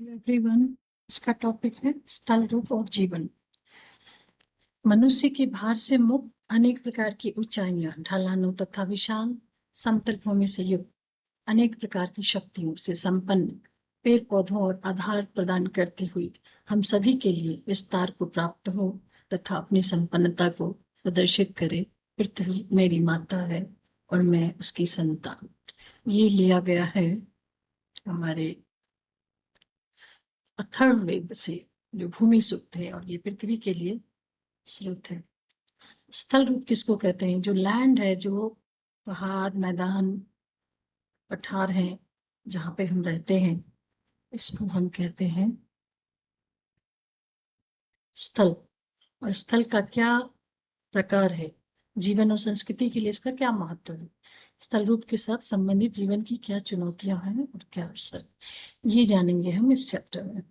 Everyone, इसका topic है स्थल रूप और जीवन। मनुष्य के भार से मुक्त अनेक प्रकार की ऊंचाइयां, ढलानों तथा विशाल समतल भूमि से युक्त अनेक प्रकार की शक्तियों से संपन्न पेड़ पौधों और आधार प्रदान करती हुई हम सभी के लिए विस्तार को प्राप्त हो तथा अपनी संपन्नता को प्रदर्शित करे। पृथ्वी मेरी माता है और मैं उसकी संतान। ये लिया गया है हमारे अथर्ववेद से, जो भूमि सूक्त है, और ये पृथ्वी के लिए स्रोत है। स्थल रूप किसको कहते हैं? जो लैंड है, जो पहाड़, मैदान, पठार है, जहाँ पे हम रहते हैं, इसको हम कहते हैं स्थल। और स्थल का क्या प्रकार है, जीवन और संस्कृति के लिए इसका क्या महत्व है, स्थल रूप के साथ संबंधित जीवन की क्या चुनौतियां हैं और क्या अवसर, ये जानेंगे हम इस चैप्टर में।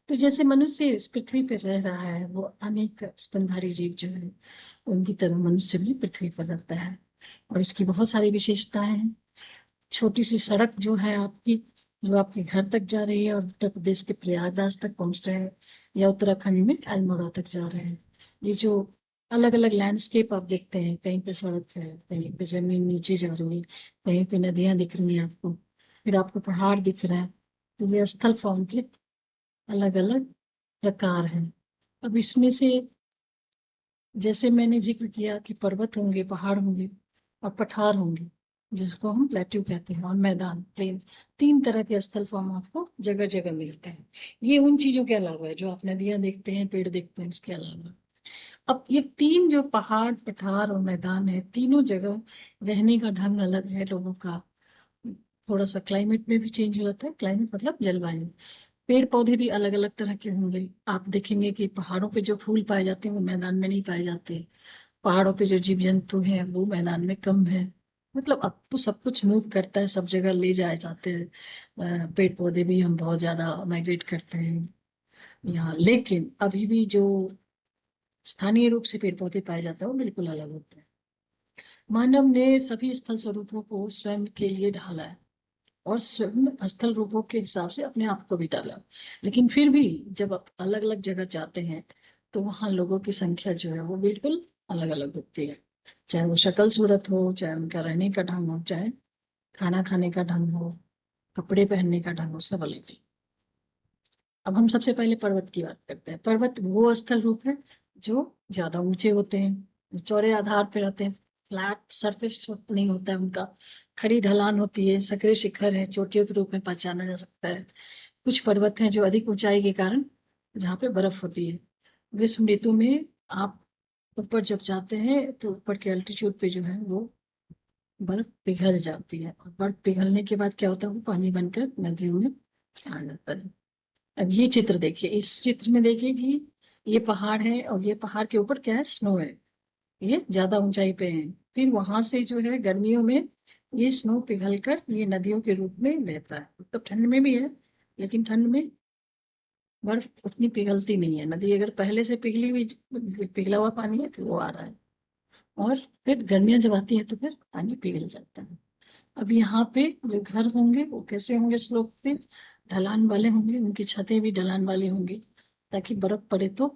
तो जैसे मनुष्य इस पृथ्वी पर रह रहा है, वो अनेक स्तनधारी जीव जो है उनकी तरह मनुष्य भी पृथ्वी पर रहता है और इसकी बहुत सारी विशेषताएं हैं। छोटी सी सड़क जो है आपकी, जो आपके घर तक जा रही है और उत्तर प्रदेश के प्रयागराज तक पहुंच रहे हैं, या उत्तराखंड में अल्मोड़ा तक जा रहे हैं, ये जो अलग अलग लैंडस्केप आप देखते हैं, कहीं पे सड़क है, कहीं पे जमीन नीचे जा रही है, कहीं पे नदियां दिख रही हैं आपको, फिर आपको पहाड़ दिख रहा है, तो ये स्थल फॉर्म के अलग अलग प्रकार हैं। अब इसमें से जैसे मैंने जिक्र किया कि पर्वत होंगे, पहाड़ होंगे और पठार होंगे, जिसको हम प्लेट्यू कहते हैं, और मैदान, प्लेन, तीन तरह के स्थल फॉर्म आपको जगह जगह मिलते हैं। ये उन चीजों के अलावा है जो आप नदियां देखते हैं, पेड़ देखते हैं, उसके अलावा। अब ये तीन जो पहाड़, पठार और मैदान है, तीनों जगह रहने का ढंग अलग है लोगों का। थोड़ा सा क्लाइमेट में भी चेंज हो जाता है, क्लाइमेट मतलब जलवायु। पेड़ पौधे भी अलग अलग तरह के होंगे। आप देखेंगे कि पहाड़ों पे जो फूल पाए जाते हैं वो मैदान में नहीं पाए जाते, पहाड़ों पे जो जीव जंतु हैं वो मैदान में कम है। मतलब अब तो सब कुछ मूव करता है, सब जगह ले जाए जाते हैं। पेड़ पौधे भी हम बहुत ज्यादा माइग्रेट करते हैं यहाँ, लेकिन अभी भी जो स्थानीय रूप से पेड़ पौधे पाए जाते हैं वो बिल्कुल अलग होते हैं। मानव ने सभी स्थल स्वरूपों को स्वयं के लिए ढाला है और स्वयं स्थल रूपों के हिसाब से अपने आप को भी डाला। लेकिन फिर भी जब आप अलग अलग जगह जाते हैं तो वहां लोगों की संख्या जो है वो बिल्कुल अलग अलग होती है। चाहे वो शक्ल सूरत हो, चाहे उनका रहने का ढंग हो, चाहे खाना खाने का ढंग हो, कपड़े पहनने का ढंग हो, सब अलग है। अब हम सबसे पहले पर्वत की बात करते हैं। पर्वत वो स्थल रूप है जो ज्यादा ऊंचे होते हैं, चौड़े आधार पे रहते हैं, फ्लैट सरफेस नहीं होता है उनका, खड़ी ढलान होती है, सकरे शिखर है, चोटियों के रूप में पहचाना जा सकता है। कुछ पर्वत हैं जो अधिक ऊंचाई के कारण जहाँ पे बर्फ होती है। ग्रीष्म ऋतु में आप ऊपर जब जाते हैं तो ऊपर के अल्टीट्यूड पे जो है वो बर्फ पिघल जाती है, और बर्फ पिघलने के बाद क्या होता है, वो पानी बनकर नदियों में आ जाता है। अब ये चित्र देखिए, इस चित्र में देखिए कि ये पहाड़ है और ये पहाड़ के ऊपर क्या है, स्नो है, ये ज्यादा ऊंचाई पे है। फिर वहां से जो है गर्मियों में ये स्नो पिघल कर ये नदियों के रूप में बहता है। मतलब ठंड में भी है, लेकिन ठंड में बर्फ उतनी पिघलती नहीं है। नदी अगर पहले से पिघली हुई, पिघला हुआ पानी है तो वो आ रहा है, और फिर गर्मियां जब आती है तो फिर पानी पिघल जाता है। अब यहाँ पे जो घर होंगे वो कैसे होंगे, स्लोप पे ढलान वाले होंगे, उनकी छतें भी ढलान वाली होंगी, ताकि बर्फ पड़े तो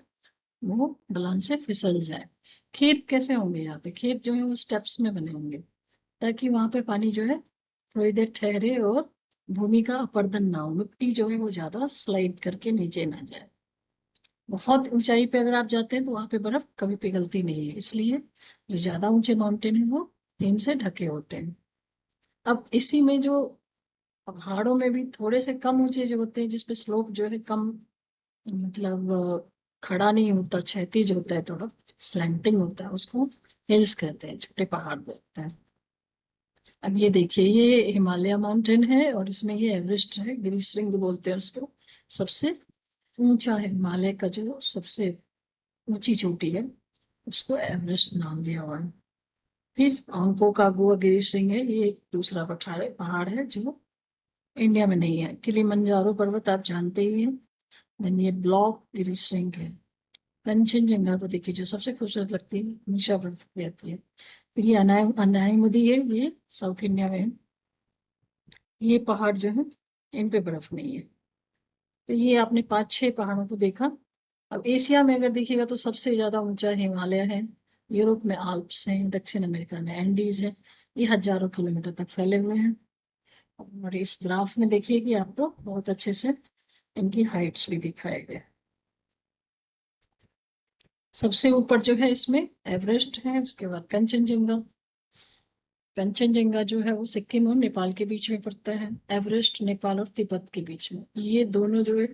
वो ढलान से फिसल जाए। खेत कैसे होंगे, यहाँ पे खेत जो है वो स्टेप्स में बने होंगे, ताकि वहां पे पानी जो है थोड़ी देर ठहरे और भूमि का अपर्दन ना हो, मिट्टी जो है वो ज्यादा स्लाइड करके नीचे ना जाए। बहुत ऊंचाई पे अगर आप जाते हैं तो वहां पे बर्फ कभी पिघलती नहीं है, इसलिए जो ज्यादा ऊंचे माउंटेन है वो हिम से ढके होते हैं। अब इसी में जो पहाड़ों में भी थोड़े से कम ऊंचे जो होते हैं, जिसपे स्लोप जो है कम, मतलब खड़ा नहीं होता, क्षैतिज होता है, थोड़ा स्लैंटिंग होता है, उसको हिल्स कहते हैं, छोटे पहाड़ बोलते हैं। अब ये देखिए, ये हिमालय माउंटेन है और इसमें ये एवरेस्ट है, गिरीशृंग बोलते हैं उसको। सबसे ऊंचा है हिमालय का, जो सबसे ऊंची चोटी है उसको एवरेस्ट नाम दिया हुआ है। फिर अंकोकागुआ गिरीशृंग है, ये एक दूसरा पहाड़ है जो इंडिया में नहीं है। किलिमंजारो पर्वत आप जानते ही हैं। देन ये ब्लॉक गिरीशृंग है। कंचनजंगा को देखिए, जो सबसे खूबसूरत लगती है, हमेशा बर्फ रहती है। फिर ये अनाईमुदी है, ये साउथ इंडिया में है। ये पहाड़ जो है इन पे बर्फ नहीं है। तो ये आपने 5-6 पहाड़ों को देखा। अब एशिया में अगर देखिएगा तो सबसे ज्यादा ऊंचा हिमालय है, यूरोप में आल्प्स हैं, दक्षिण अमेरिका में एंडीज है। ये हजारों किलोमीटर तक फैले हुए हैं। और इस ग्राफ में देखिए कि आपको बहुत अच्छे से इनकी हाइट्स भी दिखाए गए। सबसे ऊपर जो है इसमें एवरेस्ट है, उसके बाद कंचनजंगा। कंचनजंगा जो है वो सिक्किम और नेपाल के बीच में पड़ता है, एवरेस्ट नेपाल और तिब्बत के बीच में। ये दोनों जो है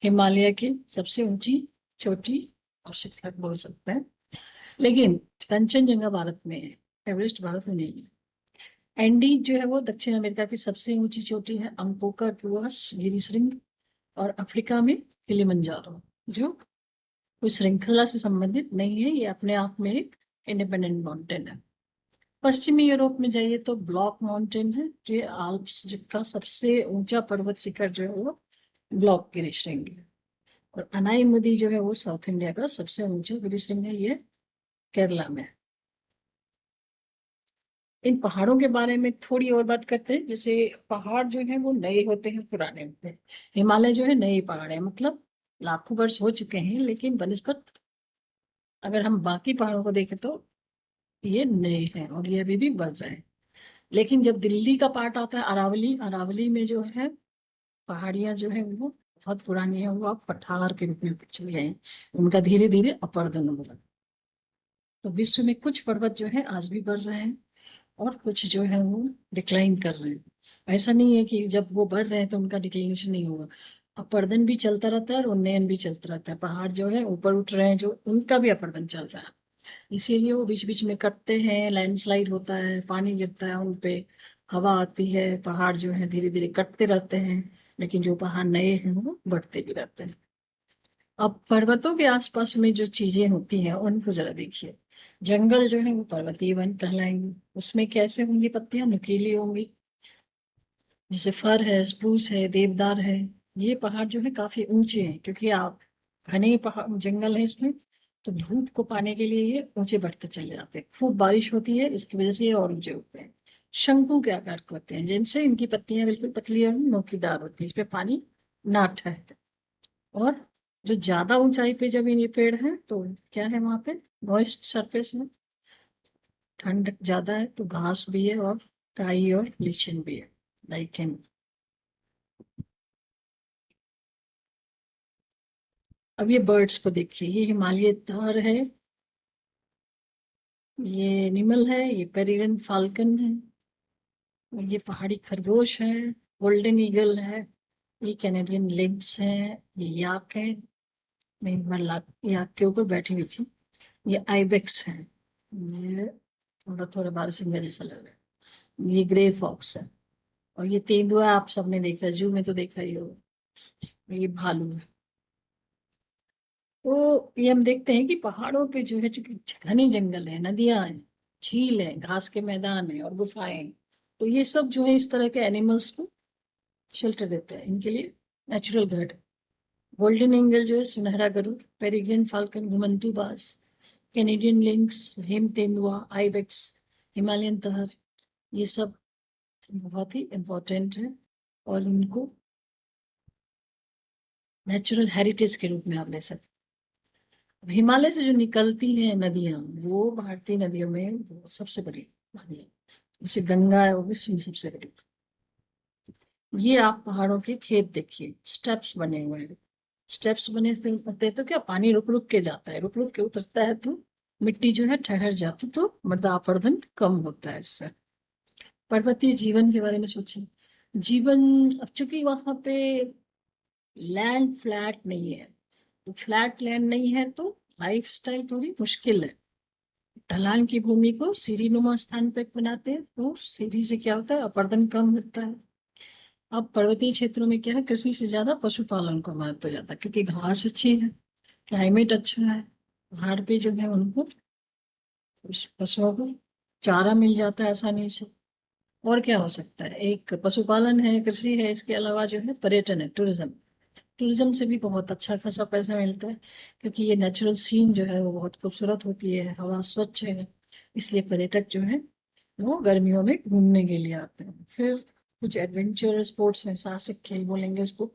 हिमालय की सबसे ऊंची चोटी और शिखर बोल सकते हैं। लेकिन कंचनजंगा भारत में है, एवरेस्ट भारत में नहीं है। एंडीज जो है वो दक्षिण अमेरिका की सबसे ऊंची चोटी है, अंकोका गुआस गिरिश्रृंग। और अफ्रीका में किलिमंजारो, जो कोई श्रृंखला से संबंधित नहीं है, ये अपने आप में एक इंडिपेंडेंट माउंटेन है। पश्चिमी यूरोप में जाइए तो ब्लॉक माउंटेन है, जो आल्प्स का सबसे ऊंचा पर्वत शिखर जो है वो ब्लॉक गिरिश्रृंग है। और अनाई जो है वो साउथ इंडिया का सबसे ऊंचा गिरिश्रृंग है, ये केरला में। इन पहाड़ों के बारे में थोड़ी और बात करते हैं। जैसे पहाड़ जो है वो नए होते हैं, पुराने होते हैं। हिमालय जो है नए पहाड़ है, मतलब लाखों वर्ष हो चुके हैं, लेकिन बनस्पत अगर हम बाकी पहाड़ों को देखें तो ये नए हैं और ये अभी भी बढ़ रहे हैं। लेकिन जब दिल्ली का पार्ट आता है अरावली, अरावली में जो है पहाड़ियां जो है वो बहुत पुरानी है, वो आप पठार के रूप में चले गए हैं। उनका धीरे धीरे अपरदन हो रहा है। तो विश्व में कुछ पर्वत जो है आज भी बढ़ रहे हैं और कुछ जो है वो डिक्लाइन कर रहे हैं। ऐसा नहीं है कि जब वो बढ़ रहे हैं तो उनका डिक्लिनेशन नहीं होगा। अपरदन भी चलता रहता है और उन्नयन भी चलता रहता है। पहाड़ जो है ऊपर उठ रहे हैं, जो उनका भी अपरदन चल रहा है। इसीलिए वो बीच बीच में कटते हैं, लैंडस्लाइड होता है, पानी गिरता है उन पे, हवा आती है, पहाड़ जो है धीरे धीरे कटते रहते हैं। लेकिन जो पहाड़ नए हैं वो बढ़ते भी रहते हैं। अब पर्वतों के आसपास में जो चीजें होती हैं उनको जरा देखिए। जंगल जो है वो पर्वतीय वन कहलाएंगे। उसमें कैसे होंगी पत्तियां, नुकीली होंगी, जैसे फर है, स्प्रूस है, देवदार है। ये पहाड़ जो है काफी ऊंचे हैं, क्योंकि आप घने पहाड़ जंगल है इसमें, तो धूप को पाने के लिए ये ऊंचे बढ़ते चले जाते हैं। खूब बारिश होती है, इसकी वजह से ये और ऊंचे होते हैं। शंकु के आकार के होते हैं, जिनसे इनकी पत्तियां बिल्कुल पतली और नोकीदार होती है, इसपे पानी ना ठहरे। और जो ज्यादा ऊंचाई पे जब ये पेड़ है तो क्या है वहां पे, मॉइस्ट सरफेस है, ठंड ज्यादा है तो घास भी है और काई और लीचन भी है, लाइकेन। अब ये बर्ड्स को देखिए, ये हिमालय तार है, ये एनिमल है, ये पेरिविन फाल्कन है, और ये पहाड़ी खरगोश है, गोल्डन ईगल है, ये कैनेडियन लिंक्स है, ये याक है। मैं एक बार याक के ऊपर बैठी हुई थी। ये आइबेक्स है, ये थोड़ा थोड़ा बाल सिंगा जैसा लग रहा है। ये ग्रे फॉक्स है। और ये तेंदुआ आप सबने देखा, जू में तो देखा ही होगा। ये भालू है। तो ये हम देखते हैं कि पहाड़ों पे जो है, चूंकि घने जंगल है, नदियां हैं, झील है, घास के मैदान है और गुफाएं हैं, तो ये सब जो है इस तरह के एनिमल्स को शेल्टर देते हैं, इनके लिए नेचुरल घर है। गोल्डन एंगल जो है, सुनहरा गरुड़, पेरिग्रिन फाल्कन, घुमंतू बाज, कैनेडियन लिंक्स, हेम तेंदुआ, आइबेक्स, हिमालयन तहर, ये सब बहुत ही इम्पोर्टेंट है। और इनको नेचुरल हेरिटेज के रूप में आप ले सकते हैं। अब हिमालय से जो निकलती हैं नदियां, वो भारतीय नदियों में वो सबसे बड़ी नदी है। जैसे गंगा है, वो विश्व में सबसे बड़ी। ये आप पहाड़ों के खेत देखिए, स्टेप्स बने हुए हैं। स्टेप्स बने से होते हैं तो क्या, पानी रुक रुक के जाता है, रुक रुक के उतरता है, तो मिट्टी जो है ठहर जाती, तो मृदा अपरदन कम होता है इससे। पर्वतीय जीवन के बारे में सोचिए। जीवन, अब चूंकि वहां पे लैंड फ्लैट नहीं है, तो फ्लैट लैंड नहीं है तो लाइफ स्टाइल थोड़ी मुश्किल है। ढलान की भूमि को सीढ़ी नुमा स्थान पर बनाते हैं, तो सीढ़ी से क्या होता है, अपरदन कम होता है। अब पर्वतीय क्षेत्रों में क्या है, कृषि से ज्यादा पशुपालन को महत्व जाता है, क्योंकि घास अच्छी है, क्लाइमेट अच्छा है, पहाड़ पे जो है उनको पशुओं को चारा मिल जाता है आसानी से। और क्या हो सकता है, एक पशुपालन है, कृषि है, इसके अलावा जो है पर्यटन है, टूरिज्म। टूरिज्म से भी बहुत अच्छा खासा पैसा मिलता है, क्योंकि ये नेचुरल सीन जो है वो बहुत खूबसूरत होती है, हवा स्वच्छ है, इसलिए पर्यटक जो है वो गर्मियों में घूमने के लिए आते हैं। फिर कुछ एडवेंचर स्पोर्ट्स हैं, साहसिक खेल बोलेंगे उसको,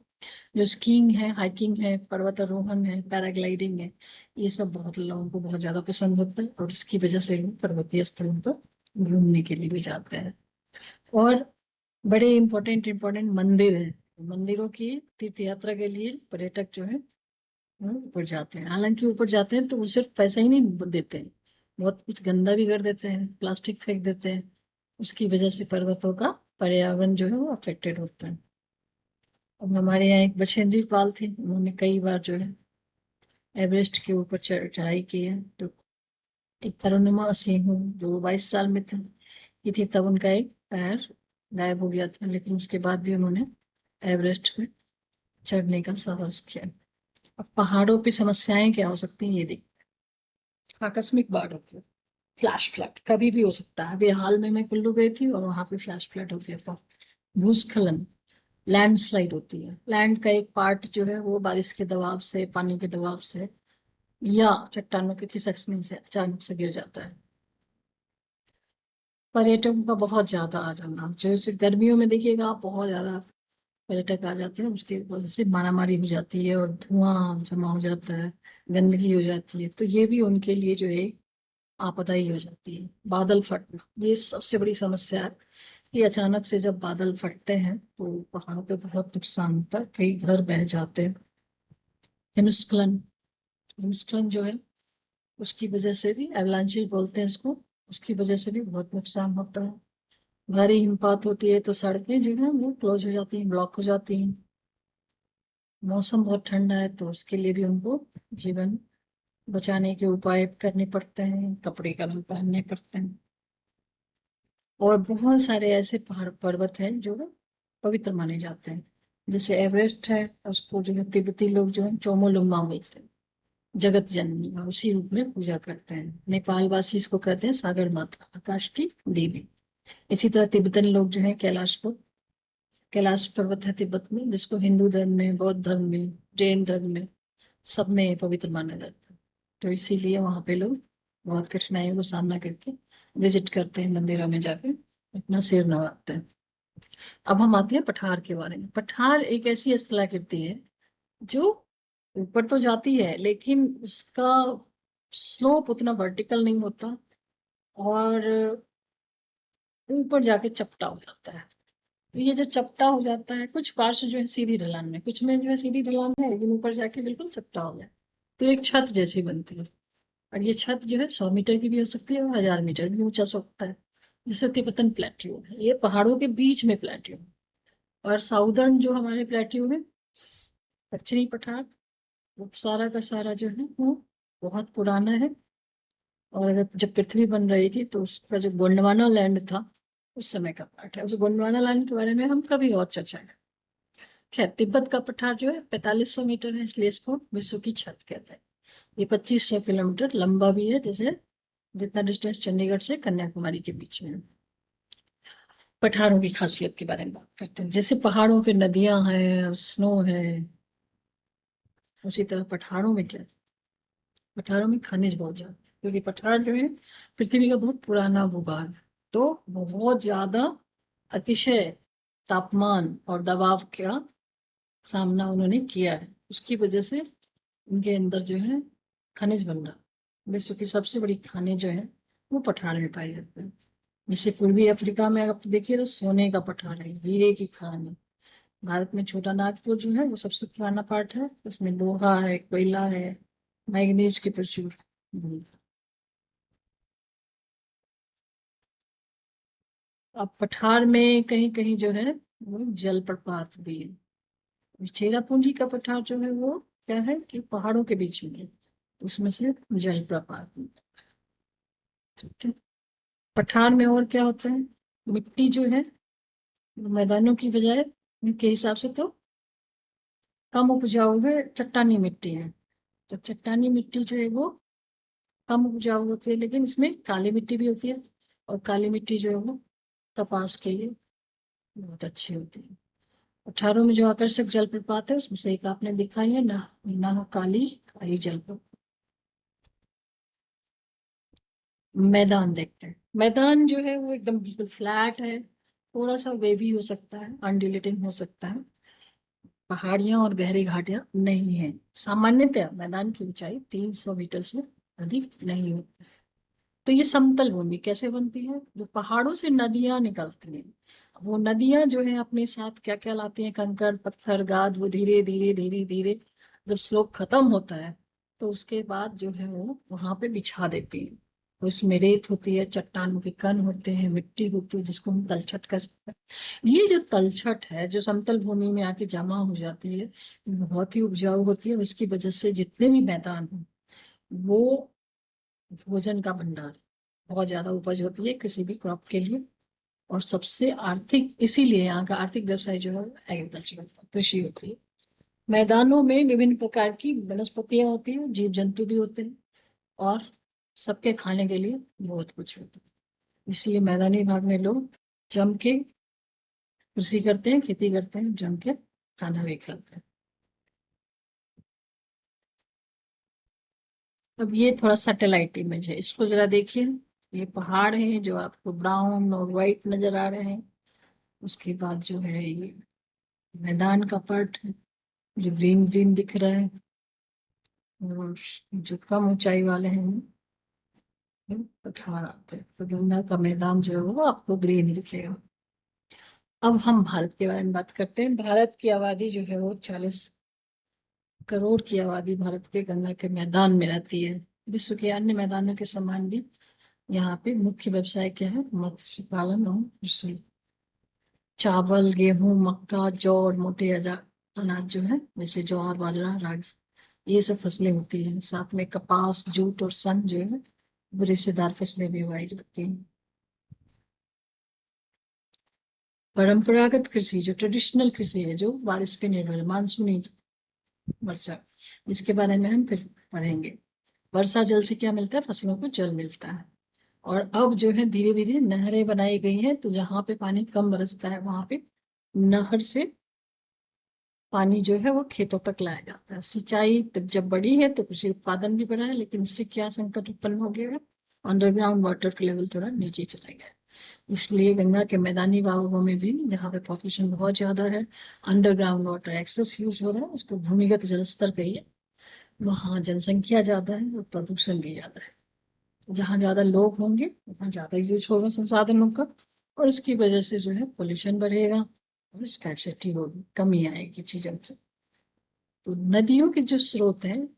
जो स्कीइंग है, हाइकिंग है, पर्वतारोहण है, पैराग्लाइडिंग है, ये सब बहुत लोगों को बहुत ज्यादा पसंद होता है और इसकी वजह से लोग पर्वतीय स्थलों पर घूमने के लिए भी जाते हैं। और बड़े इंपॉर्टेंट इंपॉर्टेंट मंदिर हैं, मंदिरों की तीर्थ यात्रा के लिए पर्यटक जो है वो ऊपर जाते हैं। हालांकि ऊपर जाते हैं तो वो सिर्फ पैसा ही नहीं देते हैं, बहुत कुछ गंदा भी कर देते हैं, प्लास्टिक फेंक देते हैं। उसकी वजह से पर्वतों का पर्यावरण जो है वो अफेक्टेड होता है। अब हमारे यहाँ एक बछेंद्री पाल थे, उन्होंने कई बार जो है एवरेस्ट के ऊपर चढ़ाई की है। तो एक अरुणिमा सिंह जो 22 साल में थी तब उनका एक पैर गायब हो गया था, लेकिन उसके बाद भी उन्होंने एवरेस्ट पे चढ़ने का साहस किया। अब पहाड़ों पे समस्याएं क्या हो सकती हैं ये देख। आकस्मिक बाढ़ होती है, फ्लैश फ्लड कभी भी हो सकता है। अभी हाल में मैं कुल्लू गई थी और वहां पे फ्लैश फ्लड हो गया था। भूस्खलन, लैंडस्लाइड होती है, लैंड का एक पार्ट जो है वो बारिश के दबाव से, पानी के दबाव से या चट्टानों के खिसकने से अचानक से गिर जाता है। पर्यटकों का बहुत ज्यादा आ जाना, जैसे गर्मियों में देखिएगा आप, बहुत ज्यादा पर्यटक आ जाते हैं, उसकी वजह से मारामारी हो जाती है और धुआं जमा हो जाता है, गंदगी हो जाती है, तो ये भी उनके लिए जो है आपदा ही हो जाती है। बादल फटना ये सबसे बड़ी समस्या है कि अचानक से जब बादल फटते हैं तो पहाड़ों पे बहुत नुकसान होता है, कई घर बह जाते हैं। हिमस्खलन, हिमस्खलन जो है उसकी वजह से भी, एवलांचेस बोलते हैं इसको, उसकी वजह से भी बहुत नुकसान होता है। भारी हिमपात होती है तो सड़कें जो है वो क्लोज हो जाती हैं, ब्लॉक हो जाती हैं। मौसम बहुत ठंडा है तो उसके लिए भी उनको जीवन बचाने के उपाय करने पड़ते हैं, कपड़े गर्म पहनने पड़ते हैं। और बहुत सारे ऐसे पहाड़ पर्वत हैं जो पवित्र माने जाते हैं। जैसे एवरेस्ट है, उसको जो है तिब्बती लोग जो है चोमोलुंगमा बोलते हैं, जगत जननी, और उसी रूप में पूजा करते हैं। नेपाल वासी इसको कहते हैं सागर माता, आकाश की देवी। इसी तरह तिब्बतन लोग जो है कैलाश को, कैलाश पर्वत है तिब्बत में, जिसको हिंदू धर्म में, बौद्ध धर्म में, जैन धर्म में सब में पवित्र माना जाता है। तो इसीलिए वहां पे लोग बहुत कठिनाइयों का सामना करके विजिट करते हैं, मंदिरों में जाके अपना सिर नवाते हैं। अब हम आते हैं पठार के बारे में। पठार एक ऐसी स्थलाकृति है जो ऊपर तो जाती है लेकिन उसका स्लोप उतना वर्टिकल नहीं होता और ऊपर जाके चपटा हो जाता है। तो ये जो चपटा हो जाता है, कुछ पार्श्व जो है सीधी ढलान में, कुछ में जो है सीधी ढलान है लेकिन ऊपर जाके बिल्कुल चपटा हो जाए, तो एक छत जैसी बनती है। और ये छत जो है 100 मीटर की भी हो सकती है और 1000 मीटर भी ऊंचा सकता है। जैसे तिब्बतन प्लेट्यू है, ये पहाड़ों के बीच में प्लेट्यू है। और साउदर्न जो हमारे प्लेट्यू है, दक्षिणी पठार, वो सारा का सारा जो है वो बहुत पुराना है। और अगर जब पृथ्वी बन रही थी तो उसका जो गोंडवाना लैंड था उस समय का पार्ट है। उस गोंडवाना लैंड के बारे में हम कभी और चर्चा करें। खैर, तिब्बत का पठार जो है 4500 मीटर है, इसलिए इसको विश्व की छत कहते हैं। ये 2500 किलोमीटर लंबा भी है, जैसे जितना डिस्टेंस चंडीगढ़ से कन्याकुमारी के बीच में है। पठारों की खासियत के बारे में बात करते हैं। जैसे पहाड़ों पे नदियां हैं, स्नो है, उसी तरह पठारों में क्या है? पठारों में खनिज बहुत ज्यादा है, क्योंकि पठार जो है पृथ्वी का बहुत पुराना भूभाग है। तो बहुत ज्यादा अतिशय तापमान और दबाव का सामना उन्होंने किया है, उसकी वजह से उनके अंदर जो है खनिज बन रहा। विश्व की सबसे बड़ी खाने जो है वो पठार में पाई जाती है। जैसे पूर्वी अफ्रीका में आप देखिए तो सोने का पठार है, हीरे की खान है। भारत में छोटा नागपुर जो है वो सबसे पुराना पार्ट है, उसमें लोहा है, कोयला है, मैग्नीज की प्रचुर भूमिका। अब पठार में कहीं कहीं जो है वो जलप्रपात भी है। चेरापूंजी का पठार जो है वो क्या है कि पहाड़ों के बीच में है, उसमें से जलप्रपात। ठीक है। पठार में और क्या होता है, मिट्टी जो है मैदानों की बजाय उनके हिसाब से तो कम उपजाऊ है, चट्टानी मिट्टी है। तो चट्टानी मिट्टी जो है वो कम उपजाऊ होती है, लेकिन इसमें काली मिट्टी भी होती है। और काली मिट्टी जो है वो कपास के लिए बहुत अच्छी होती है। पठारों में जो आकर्षक जलप्रपात है उसमें से एक आपने दिखाई है ना, ना काली काली जलप्रपात। मैदान देखते हैं। मैदान जो है वो एकदम बिल्कुल फ्लैट है, थोड़ा सा वेवी हो सकता है, अनड्यूलेटिंग हो सकता है। पहाड़ियां और गहरी घाटियां नहीं है। सामान्यतः मैदान की ऊंचाई 300 मीटर से अधिक नहीं होती। तो ये समतल भूमि कैसे बनती है? जो पहाड़ों से नदियां निकलती हैं, वो नदियां जो है अपने साथ क्या क्या लाती हैं? कंकड़ पत्थर गाद, वो धीरे धीरे धीरे धीरे जब स्लोप खत्म होता है तो उसके बाद जो है वो वहां पे बिछा देती हैं। तो इसमें रेत होती है, चट्टानों के कण होते हैं, मिट्टी होती है, जिसको हम तलछट कह सकते हैं। ये जो तलछट है जो समतल भूमि में आके जमा हो जाती है, ये बहुत ही उपजाऊ होती है। और इसकी वजह से जितने भी मैदान हैं वो भोजन का भंडार है। बहुत ज्यादा उपज होती है किसी भी क्रॉप के लिए। और सबसे आर्थिक, इसीलिए यहाँ का आर्थिक व्यवसाय जो है एग्रीकल्चर, कृषि होती है। मैदानों में विभिन्न प्रकार की वनस्पतियां होती हैं, जीव जंतु भी होते हैं, और सबके खाने के लिए बहुत कुछ होता है। इसलिए मैदानी भाग में लोग जम के कृषि करते हैं, खेती करते हैं, जम के खाना भी खाते हैं। अब ये थोड़ा सैटेलाइट इमेज है, इसको जरा देखिए। ये पहाड़ है जो आपको ब्राउन और व्हाइट नजर आ रहे हैं। उसके बाद जो है ये मैदान का पार्ट है जो ग्रीन ग्रीन दिख रहा है। और जो कम ऊंचाई वाले हैं वो पठार आते हैं। तो गंगा का मैदान जो है वो आपको ग्रीन दिखेगा। अब हम भारत के बारे में बात करते हैं। भारत की आबादी जो है वो 40 करोड़ की आबादी भारत के गंगा के मैदान में रहती है। विश्व के अन्य मैदानों के समान भी यहाँ पे मुख्य व्यवसाय क्या है? मत्स्य पालन और कृषि। चावल, गेहूं, मक्का, जौ और मोटे अनाज जो है जैसे ज्वार, बाजरा, रागी, ये सब फसलें होती हैं। साथ में कपास, जूट और सन जो है वो रेशेदार फसलें भी उगाई जाती हैं। परंपरागत कृषि जो ट्रेडिशनल कृषि है, जो बारिश पे निर्भर है, मानसूनी वर्षा, इसके बारे में हम फिर पढ़ेंगे। वर्षा जल से क्या मिलता है? फसलों को जल मिलता है। और अब जो है धीरे धीरे नहरें बनाई गई हैं, तो जहाँ पे पानी कम बरसता है वहां पे नहर से पानी जो है वो खेतों तक लाया जाता है। सिंचाई तब जब बढ़ी है तो कृषि उत्पादन भी बढ़ा है, लेकिन इससे क्या संकट उत्पन्न हो गया है? अंडरग्राउंड वाटर का लेवल थोड़ा नीचे चला गया है। इसलिए गंगा के मैदानी भागों में भी, जहाँ पे पॉपुलेशन बहुत ज्यादा है, अंडरग्राउंड वाटर एक्सेस यूज हो रहा है, उसको भूमिगत जल स्तर कहिए। वहाँ जनसंख्या ज्यादा है और प्रदूषण भी ज्यादा है। जहाँ ज्यादा लोग होंगे वहाँ ज्यादा यूज होगा संसाधनों का, और इसकी वजह से जो है पोल्यूशन बढ़ेगा और स्कैर्सिटी होगी, कमी आएगी चीजों की। तो नदियों के जो स्रोत हैं,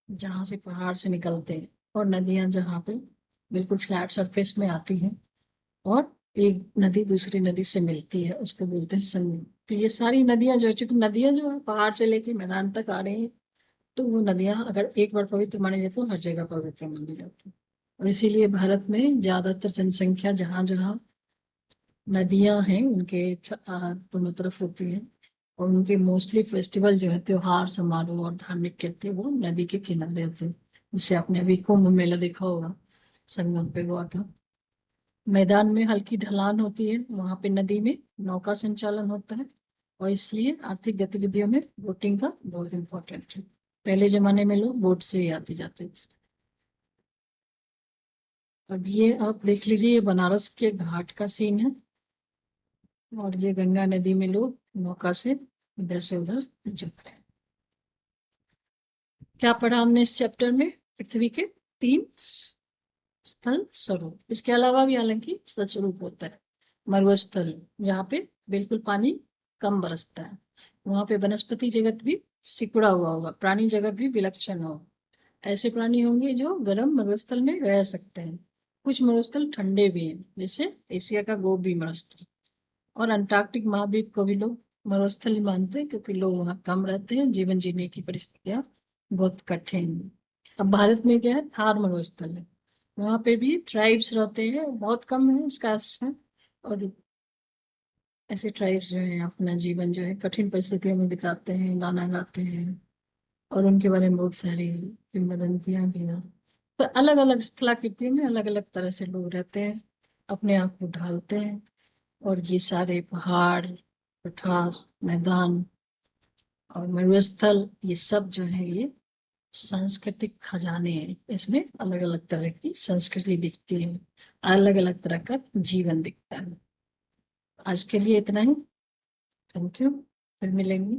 जहाँ से पहाड़ से निकलते हैं, और नदियां जहाँ पे बिल्कुल फ्लैट सरफेस में आती हैं, और एक नदी दूसरी नदी से मिलती है, उसको बोलते हैं संगम। तो ये सारी नदियां जो है, चूंकि नदियां जो है पहाड़ से लेके मैदान तक आ रही हैं, तो वो नदियां अगर एक बार पवित्र मानी जाती तो हर जगह पवित्र मानी जाती है। और इसीलिए भारत में ज्यादातर जनसंख्या जहाँ जहाँ नदियां हैं उनके दोनों तरफ होती है। और उनके मोस्टली फेस्टिवल जो है, त्योहार, समारोह और धार्मिक कृत्य, वो नदी के किनारे होते हैं। जैसे आपने अभी कुंभ मेला देखा होगा, संगम पे हुआ था। मैदान में हल्की ढलान होती है, वहां पे नदी में नौका संचालन होता है। और इसलिए आर्थिक गतिविधियों में बोटिंग का बहुत इंपॉर्टेंट है। पहले जमाने में लोग बोट से ही आते जाते थे। अब ये आप देख लीजिए, ये बनारस के घाट का सीन है। और ये गंगा नदी में लोग नौका से इधर से उधर जा रहे हैं। क्या पढ़ा हमने इस चैप्टर में? पृथ्वी के 3 स्थल स्वरूप। इसके अलावा भी हालांकि स्थल स्वरूप होता है। मरुस्थल, जहाँ पे बिल्कुल पानी कम बरसता है, वहां पे वनस्पति जगत भी सिकुड़ा हुआ होगा, प्राणी जगत भी विलक्षण होगा। ऐसे प्राणी होंगे जो गर्म मरुस्थल में रह सकते हैं। कुछ मरुस्थल ठंडे भी हैं, जैसे एशिया का गोबी मरुस्थल। और अंटार्कटिक महाद्वीप को भी लोग मरुस्थल ही मानते हैं, क्योंकि लोग वहाँ कम रहते हैं, जीवन जीने की परिस्थितियां बहुत कठिन हैं। अब भारत में क्या है? थार मरुस्थल है, वहाँ पे भी ट्राइब्स रहते हैं, बहुत कम है इसका है। और ऐसे ट्राइब्स जो है अपना जीवन जो है कठिन परिस्थितियों में बिताते हैं, गाना गाते हैं, और उनके बारे में बहुत सारी किंवदंतियां भी हैं। तो अलग अलग स्थलाकृतियों में अलग अलग तरह से लोग रहते हैं, अपने आप को ढालते हैं। और ये सारे पहाड़, पठार, मैदान और मरुस्थल, ये सब जो है ये सांस्कृतिक खजाने हैं। इसमें अलग अलग तरह की संस्कृति दिखती है, अलग अलग तरह का जीवन दिखता है। आज के लिए इतना ही। थैंक यू, फिर मिलेंगे।